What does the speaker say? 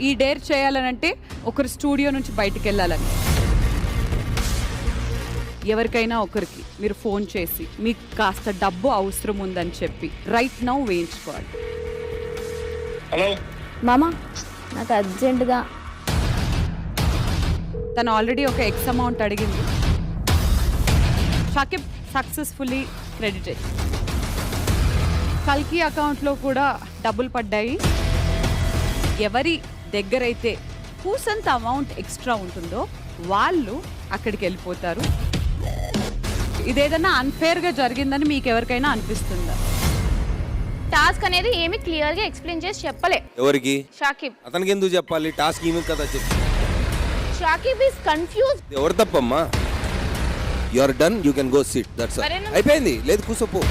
ఈ డేర్ చేయాలనంటే ఒకరు స్టూడియో నుంచి బయటికి వెళ్ళాలని. ఎవరికైనా ఒకరికి మీరు ఫోన్ చేసి మీకు కాస్త డబ్బు అవసరం ఉందని చెప్పి రైట్ నౌ వేయించుకోవాలి. హలో మామ, నాకు అర్జెంటుగా. తను ఆల్రెడీ ఒక ఎక్స్ అమౌంట్ అడిగింది. Shakib successfully credited. కల్కి అకౌంట్లో కూడా డబ్బులు పడ్డాయి. ఎవరి దగ్గరైతే కూసంత అమౌంట్ ఎక్స్ట్రా ఉంటుందో వాళ్ళు అక్కడికి వెళ్ళిపోతారు. ఇదేదన్నా అన్ఫేర్గా జరిగిందని మీకు ఎవరికైనా అనిపిస్తుందా? టాస్క్ అనేది ఏమి క్లియర్ గా ఎక్స్ప్లెయిన్ చేసి చెప్పలే. ఎవరికి? షాకిబ్. అతనికి ఎందుకు చెప్పాలి? టాస్క్ ఈమె కదా చెప్పు. Shakib is confuse. ఎవరు తప్పమ్మా? You are done, you can go sit. That's all. అయిపోయింది. లేదు కూసోపో.